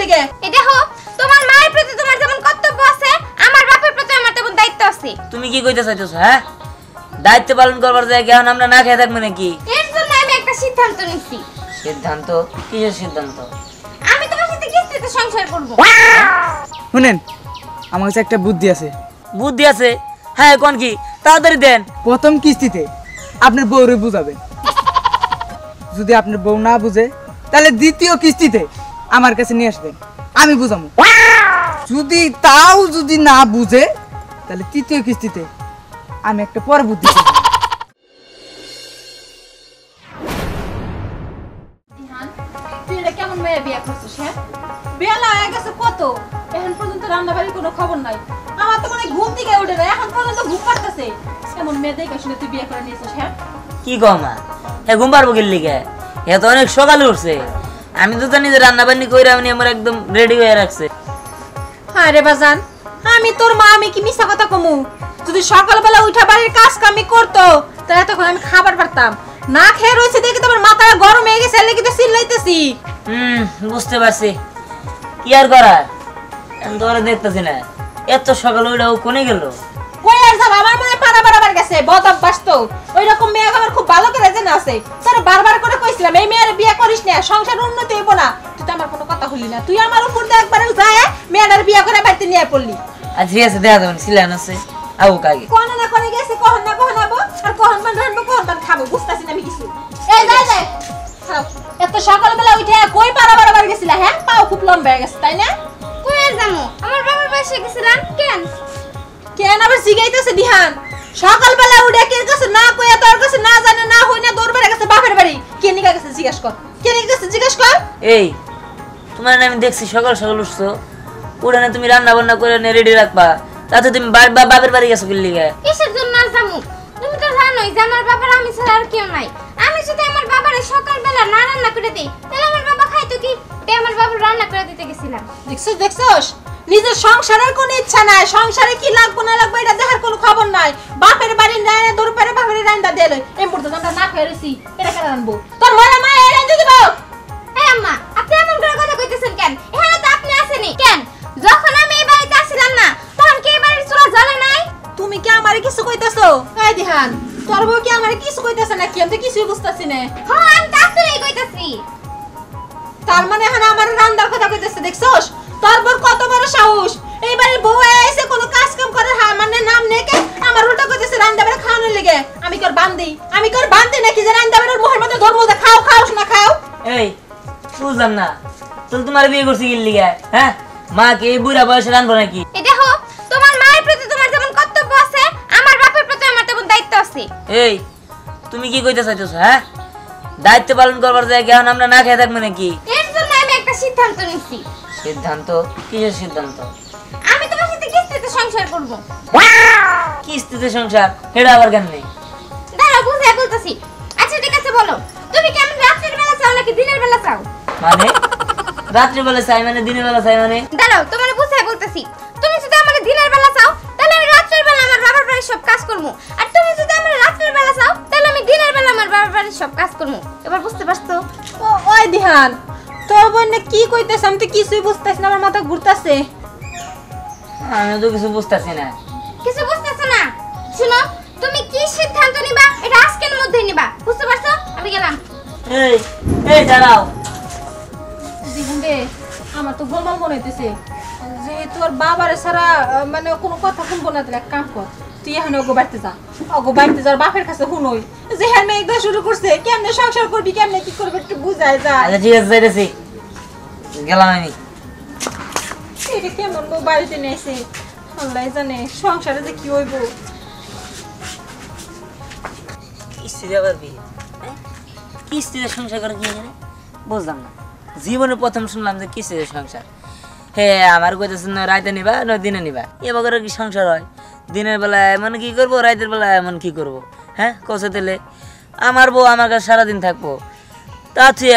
লেগে এই দেখো তোমার মায়ের প্রতি তোমার যেমন কর্তব্য আছে আমার বাপের প্রতি আমার তেমন দায়িত্ব আছে। তুমি কি কইতে চাইতেছো? হ্যাঁ, দায়িত্ব পালন করবার জায়গা এখন আমরা না খেয়ে থাকবো নাকি? এর জন্য আমি একটা সিদ্ধান্ত নিছি। সিদ্ধান্ত? কিসের সিদ্ধান্ত? আমি তোমার সাথে কিস্তিতে সংসার করব। শুনেন, আমার কাছে একটা বুদ্ধি আছে। বুদ্ধি আছে? হ্যাঁ, কোন কি? তাড়াতাড়ি দেন। প্রথম কিস্তিতে আপনার বউরে বুঝাবেন, যদি আপনার বউ না বুঝে তাহলে দ্বিতীয় কিস্তিতে আমার কাছে নিয়ে আসবেন, আমি বুঝাবো। যদি না বুঝে তাহলে তৃতীয় কিস্তিতে আমি একটা পর বুদ্ধি করব। তুই এটা কেমন মেয়ে বিয়ে করছিস? হ্যাঁ, বেলা হয়ে গেছে কত, এখন পর্যন্ত রান্না বাড়ির কোনো খবর নাই। আমার তো মানে ঘুম থেকে উঠে না, এখন পর্যন্ত ঘুম পাড়তেছে। এমন মেয়ে দেখে শুনে তুই বিয়ে করে নিয়েছিস? হ্যাঁ, কি কও মা? হ্যাঁ, ঘুম পারবো গেলি গে? এ তো অনেক সকালে উঠছে। আমি তো জানি যে রান্না বান্নি কইরা আমি আমার একদম রেডি হয়ে রাখছে। হ্যাঁ রে বাজান, আমি তোর মা, আমি কি মিথ্যা কথা কমু? যদি সকালবেলা উঠা বাড়ির কাজ কামি করতো তাহলে তখন আমি খাবার পারতাম। না খেয়ে রয়েছে দেখে তোমার মাথা গরম হয়ে গেছে, লেগে তো চিল্লাইতেছি। বুঝতে পারছি, কি আর করার, আমি তো ওরা দেখতেছি না। এত সকালে ওইটা ও কোনে গেল? কই আর যাব, আমার মনে পাড়া বাড়াবার গেছে। বদ অভ্যাস তো, ওই রকম মেয়ে আমার খুব ভালো করে জানা আছে। তোর বারবার করে কইছিলাম এই মেয়ের বিয়ে করিস না, সংসার উন্নতি হইব না। তুই তো আমার কোনো কথা হলি না, তুই আমার উপর দিয়ে একবারে যায় মেয়েটার বিয়ে করে বাড়িতে নিয়ে পড়লি। আজ ঠিক আছে, দেখা যাবেন, সিলান আছে আবু কাগে কোন না কোনে গেছে, কখন না কখন আবো, আর কখন মান রানবো, কখন মান খাবো, বুঝতাছি না আমি কিছু। এই যায় যায় এত সকালবেলা উঠে কই পাড়া বাড়াবার গেছিলা? হ্যাঁ, পাও খুব লম্বা হয়ে গেছে, তাই না? কই আর যামু? আমার বাবার বাসায় গেছিলাম। কেন কেন আবার জিগাইতেছে দিহান? সকালবেলা উঠে কে কাছে না কইয়া তোর কাছে না জানে না হই না দৌড় বেড়ে গেছে বাপের বাড়ি। কে নিকা গেছে জিজ্ঞাসা কর, কে নিকা গেছে জিজ্ঞাসা কর। এই তোমার আমি দেখছি সকাল সকাল উঠছো, উঠে না তুমি রান্না বান্না করে রেডি রাখবা, তাতে তুমি বাপের বাড়ি গেছো কিল্লি গে? কিসের জন্য আর যামু? তুমি তো জানোই যে আমার বাবার আমি ছাড়া আর কেউ নাই। আমি যদি আমার বাবারে সকালবেলা না রান্না করে দেই তাহলে আমার বাবা খাইতো কি? তাই আমার বাবা রান্না করে দিতে গেছিলাম। দেখছস দেখছস, নিজের সংসারের কোনো ইচ্ছা নাই, সংসারে কি লাগবে না লাগবে এটা দেখার কোনো খবর নাই। বাপের বাড়ি রান্না দৌড় পেরে বাপের রান্না দেলে এই মুহূর্তে আমরা না খেয়ে রইছি, এটা কেন রান্নবো? তোর মরা মা এই রান্না দিব। এই আম্মা, আপনি এমন করে কথা কইতেছেন কেন? এখানে তো আপনি আসেনি কেন? যখন আমি এই বাড়িতে আসিলাম না তখন কি এই বাড়ির চুলা জ্বলে নাই? তুমি কি আমারে কিছু কইতাছো? এই দিহান, তোর বউ কি আমারে কিছু কইতাছে নাকি? আমি তো কিছুই বুঝতাছি না। হ্যাঁ, আমি তো আসলেই কইতাছি। তার মানে এখন আমার রান্নার কথা কইতেছে, দেখছস? তোর বউর কত বড় সাহস! এই বাড়ির বউ এসে কোনো কাজ কাম করে মানে নাম নেকে আমার উল্টা কইতেছে রান্না বেড়ে খাওয়ানোর লেগে। আমি কর বান্দি নাকি যে রান্না বেড়ের মুখের মধ্যে ধর্ম দে খাও খাও না খাও? এই বুঝলাম না, তো তোমার বিয়ে করছি কিল্লি গে? হ্যাঁ, মা কি এই বুড়া বয়সে রানবো নাকি? এই দেখো তোমার মায়ের প্রতি তোমার যেমন কর্তব্য আছে আমার বাপের প্রতি আমার তেমন দায়িত্ব আছে। এই তুমি কি কইতে চাইতেছো? হ্যাঁ, দায়িত্ব পালন করবার জায়গা এখন আমরা না খেয়ে থাকবো নাকি? এর জন্য আমি একটা সিদ্ধান্ত নিছি। সিদ্ধান্ত? কিসের সিদ্ধান্ত? আমি তোমার সাথে কিস্তিতে সংসার করব। কিস্তিতে সংসার? এটা আবার কেন নেই? দাঁড়াও, বুঝে বলতেছি। আচ্ছা ঠিক আছে, বলো তুমি কি আমি রাতের বেলা চাও নাকি দিনের বেলা চাও? মানে রাত্রি বেলা চাই মানে দিনের বেলা চাই মানে? দাঁড়াও, তোমার বুঝে বলতেছি। তুমি যদি আমাকে দিনের বেলা চাও তাহলে আমি রাতের বেলা আমার বাবার বাড়ির সব কাজ করব, আর তুমি যদি আমার রাতের বেলা চাও তাহলে আমি দিনের বেলা আমার বাবার বাড়ির সব কাজ করব। এবার বুঝতে পারছো? ওই দিহান, তোর বোন কি কইতেছে? আমি তো কিছুই বুঝতাছি না, আমার মাথা ঘুরতাছে। আমি তো কিছু বুঝতেছি না। কিছু বুঝতেছো না? শুনো, তুমি কি সিদ্ধান্ত নিবা এটা আজকের মধ্যেই নিবা, বুঝতে পারছো? আমি গেলাম। এই এই দাঁড়াও। দিহান রে, আমার তো গোলমাল মনে হইতেছে যে তোর বাবারে সারা মানে কোনো কথা শুনবো না। এক কাম কর, তুই এখন ওগো বাড়িতে যা। ওগো বাড়িতে যার বাপের কাছে শুনোই যে হ্যাঁ মেয়ে একদম শুরু করছে, কেমনে সংসার করবি কেমনে কি করবি একটু বুঝাই যা। আচ্ছা ঠিক আছে, যাইতেছি, গেলাম আমি। এটা কেমন বউ বাড়িতে নিয়েছে আল্লাহ জানে, সংসারে যে কি হইব। কিস্তিতে আবার বিয়ে? কিস্তিতে সংসার করে কি জানে বুঝলাম না। জীবনে প্রথম শুনলাম যে কিস্তিতে সংসার। হ্যাঁ, আমার কইতেছে না রাইতে নিবা না দিনে নিবা, এবার কি সংসার হয়? দিনের বেলা এমন কি করবো, রাতের বেলা এমন কি করবো? হ্যাঁ, কষে তেলে আমার বউ আমার কাছে সারাদিন থাকবো, তা তুই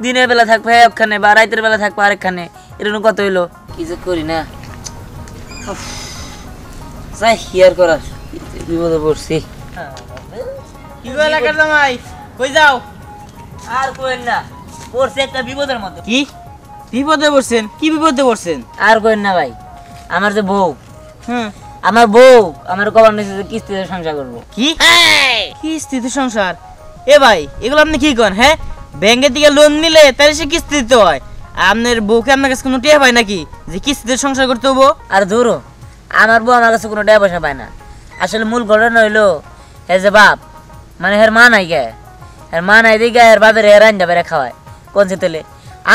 দিনের বেলা থাকবো একখানে বা রাতের বেলা থাকবো আরেকখানে, এরকম কত হইলো? কি যে করি না, যাই কি আর করার, বিপদে পড়ছি। কি গো এলাকার জামাই, কই যাও? আর কোয়েন না, পড়ছে একটা বিপদের মধ্যে। কি বিপদে পড়ছেন? কি বিপদে পড়ছেন? আর কইন না ভাই, আমার যে বউ, হ্যাঁ, আমার বউ আমার কবার নিচে যে কিস্তিতে সংসার করবো। কি কিস্তিতে সংসার? এ ভাই, এগুলো আপনি কি করেন? হ্যাঁ, ব্যাংকের থেকে লোন নিলে তাহলে সে কিস্তি দিতে হয়। আপনার বউকে আপনার কাছে কোনো টিয়া পায় নাকি যে কিস্তিতে সংসার করতে হবো? আর ধরো, আমার বউ আমার কাছে কোনো টাকা পয়সা পায় না। আসলে মূল ঘটনা হইলো হে যে বাপ, মানে হের মা নাই গে, হের মা নাই দিকে হের বাপের হের রান্না বেড়ে খাওয়ায় কোন তেলে।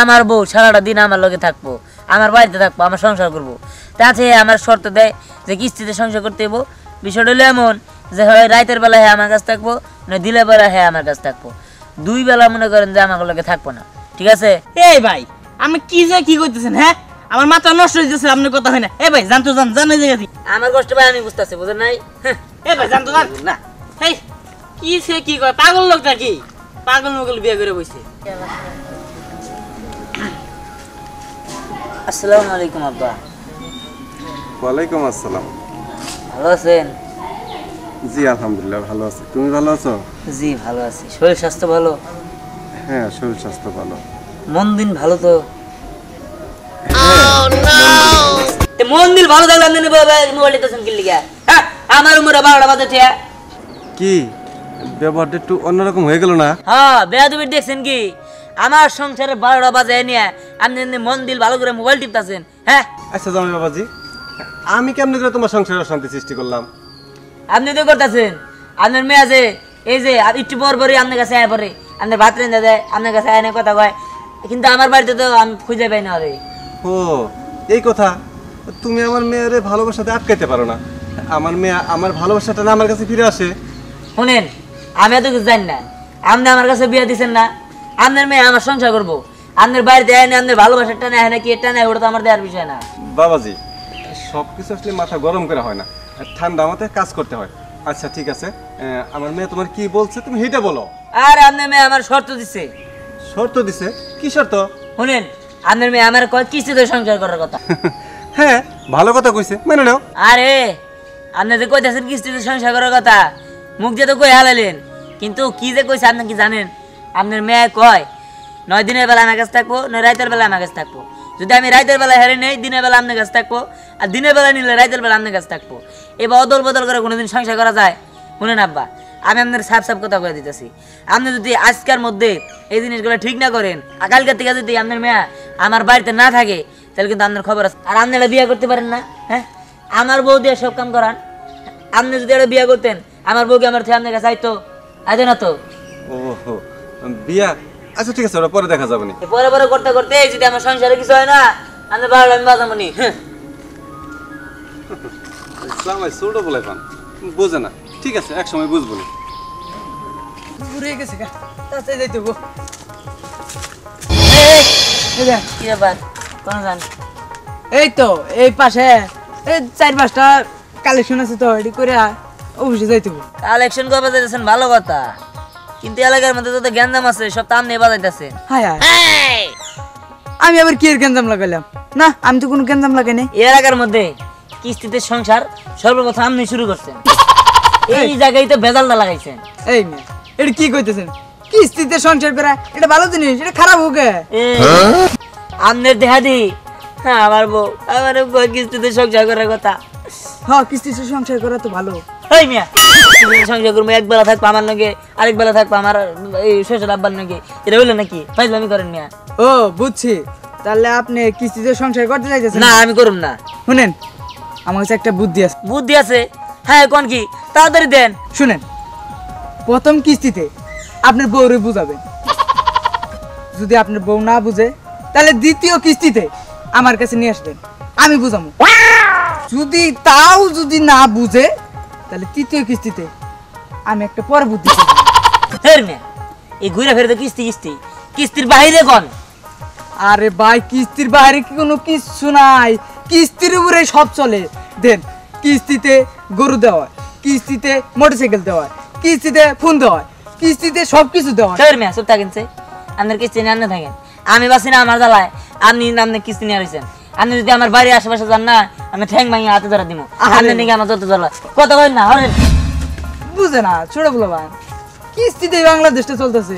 আমার বউ সারাটা দিন আমার লগে থাকবো, আমার বাড়িতে থাকবো, আমার সংসার করবো। তাতে আমার শর্ত দেয় যে কিস্তিতে সংসার করতে হবো। বিষয়টা হলো এমন যে হয় রাতের বেলা হ্যাঁ আমার কাছে থাকবো, না দিনের বেলা হ্যাঁ আমার কাছে থাকবো। দুই বেলা মনে করেন যে আমার লগে থাকবো না, ঠিক আছে? এই ভাই, আপনি কি যে কি করতেছেন? হ্যাঁ, আমার মাথা নষ্ট হয়ে যাচ্ছে, আপনার কথা হয় না। এ ভাই, জানতো জান এই জায়গা থেকে। আমার কষ্ট ভাই আমি বুঝতেছি, বুঝেন নাই? এ ভাই, জানতো জান না। এই কি সে কি করে? পাগল লোকটা কি? পাগল মুগল বিয়ে করে বসে। আসসালামু আলাইকুম আব্বা। ওয়ালাইকুম আসসালাম। ভালো আছেন? জি আলহামদুলিল্লাহ ভালো আছি। তুমি ভালো আছো? জি ভালো আছি। শরীর স্বাস্থ্য ভালো? হ্যাঁ, শরীর স্বাস্থ্য ভালো। মন দিন ভালো তো? মন দিন ভালো থাকলে আপনি মোবাইল নিতেছেন কি লিগা? হ্যাঁ, আমার উমরে 12টা বাজে ঠিক। কি ব্যবহারটা একটু অন্যরকম হয়ে গেল না? হ্যাঁ, বেয়াদবি দেখছেন কি? আমার সংসারে 12টা বাজে নিয়ে আপনি মন দিল ভালো করে মোবাইল টিপতেছেন। হ্যাঁ, আচ্ছা জামাই বাবাজি, আমি কেমনে করে তোমার সংসারে অশান্তি সৃষ্টি করলাম? আপনি তো করতেছেন। আপনার মেয়ে আছে এই যে একটু পর পরই আপনার কাছে আয় পরে, আপনার ভাত রেঁধে দেয়, আপনার কাছে আয় না কথা কয়, কিন্তু আমার বাড়িতে তো আমি খুঁজে পাই না রে। ও এই কথা, তুমি আমার মেয়ের ভালোবাসাতে আটকাইতে পারো না। আমার মেয়ে আমার ভালোবাসাটা না আমার কাছে ফিরে আসে। শুনেন, আমি এত কিছু জানি না। আপনি আমার কাছে বিয়ে দিচ্ছেন না, আপনার মেয়ে আমার সংসার করবো, আপনার বাড়িতে আয় না, আপনার ভালোবাসাটা নেয় না কি এটা নেয়, ওটা তো আমার দেওয়ার বিষয় না। বাবাজি, সবকিছু আসলে মাথা গরম করা হয় না, ঠান্ডা মাথায় কাজ করতে হয়। আচ্ছা ঠিক আছে, আমার মেয়ে তোমার কি বলছে তুমি সেইটা বলো। আর আপনার মেয়ে আমার শর্ত দিচ্ছে। শর্ত দিছে? কি শর্ত? শুনেন, আপনার মেয়ে আমার কয় কিস্তিতে সংসার করার কথা। হ্যাঁ, ভালো কথা কইছে, মেনে নাও। আরে আপনি যে কইতেছেন কিস্তিতে সংসার করার কথা, মুখ দিয়ে তো কই হালালেন, কিন্তু কি যে কইছে আপনি কি জানেন? আপনার মেয়ে কয় 9 দিনের বেলা আমার কাছে থাকবো, 9 রাতের বেলা আমার কাছে থাকবো। যদি আমি রাতের বেলা হেরে নেই, দিনের বেলা আপনার কাছে থাকবো, আর দিনের বেলা নিলে রাতের বেলা আপনার কাছে থাকবো। এবার অদল বদল করে কোনোদিন সংসার করা যায়? শুনেন আব্বা, আমি আপনার সাফ সাফ কথা কয়ে দিতেছি, আপনি যদি আজকের মধ্যে এই জিনিসগুলো ঠিক না করেন, কালকের থেকে যদি আপনার মেয়ে আমার বাড়িতে না থাকে, তাহলে কিন্তু আপনার খবর আছে। আর আপনি এটা বিয়ে করতে পারেন না? হ্যাঁ, আমার বউ দিয়ে সব কাম করান। আপনি যদি এটা বিয়ে করতেন, আমার বউকে আমার থেকে আপনার কাছে আইতো না তো? ওহো, বিয়া? আচ্ছা ঠিক আছে, ওরা পরে দেখা যাবে না। পরে পরে করতে করতে যদি আমার সংসারে কিছু হয় না, আমি ভালো আমি বাজামনি। জামাই ছোট বলে পান, বোঝে না। ঠিক আছে, এক সময় বুঝবো না। ঘুরে গেছে গা, তাতে যাইতে গো। কি ব্যাপার? কোন জান? এই তো এই পাশে এই 4-5টা কালেকশন আছে তো, এডি করে অফিসে যাইতে গো। কালেকশন করতে যাচ্ছেন ভালো কথা, কিন্তু এলাকার মধ্যে যত গ্যাঞ্জাম আছে সব তো আপনি বাজাইতেছে। হায় হায়, আমি আবার কি এর গেঞ্জাম লাগাইলাম? না, আমি তো কোনো গেঞ্জাম লাগাই নাই। এই এলাকার মধ্যে কিস্তিতে সংসার সর্বপ্রথম আপনি শুরু করছেন, এই জায়গায় তো ভেজালটা লাগাইছেন। এই মেয়ে, এটা কি কইতেছেন? কিস্তিতে সংসার করা এটা ভালো জিনিস, এটা খারাপ হোক? আপনার দেহা দি আমার বউ আমার কিস্তিতে সংসার করার কথা। হ্যাঁ, কিস্তিতে সংসার করা তো ভালো। এই মিয়া, সংসার করবো, এক বেলা থাকবো আমার নাকি, আরেক বেলা থাকবো আমার এই শ্বশুর আব্বার নাকি, এটা হইলো নাকি? ফাইজলামি করেন মিয়া। ও বুঝছি, তাহলে আপনি কিস্তিতে সংসার করতে চাইতেছেন? না, আমি করুম না। শুনেন, আমার কাছে একটা বুদ্ধি আছে। বুদ্ধি আছে? হ্যাঁ, কোন কি? তাড়াতাড়ি দেন। শুনেন, প্রথম কিস্তিতে আপনার বউরে বুঝাবেন, যদি আপনার বউ না বুঝে তাহলে দ্বিতীয় কিস্তিতে আমার কাছে নিয়ে আসবেন, আমি বুঝাবো। যদি না বুঝে তাহলে তৃতীয় কিস্তিতে আমি একটা পরে বুদ্ধি করব। ফের মিয়া, এই ঘুরে ফেরে তো কিস্তির বাইরে কোন? আরে ভাই, কিস্তির বাইরে কি কোনো কিচ্ছু নাই, কিস্তির উপরে সব চলে। দেন, কিস্তিতে গরু দেওয়া হয়, কিস্তিতে মোটরসাইকেল দেওয়া হয়, কিস্তিতে ফোন দেওয়া হয়, কিস্তিতে সবকিছু দেওয়া হয়। ফের মিয়া চুপ থাকেন, আপনার কিস্তি নিয়ে আপনি থাকেন, আমি বাসি না আমার জ্বালায়, আপনি আপনার কিস্তি নিয়ে আসছেন। আপনি যদি আমার বাড়ির আশেপাশে যান না, আমি ঠ্যাং ভাঙিয়ে হাতে ধরা দিব। আপনি নাকি আমার যত জ্বালা কথা কই না, বুঝে না ছোট বলো ভাই, কিস্তিতে বাংলাদেশটা চলতেছে।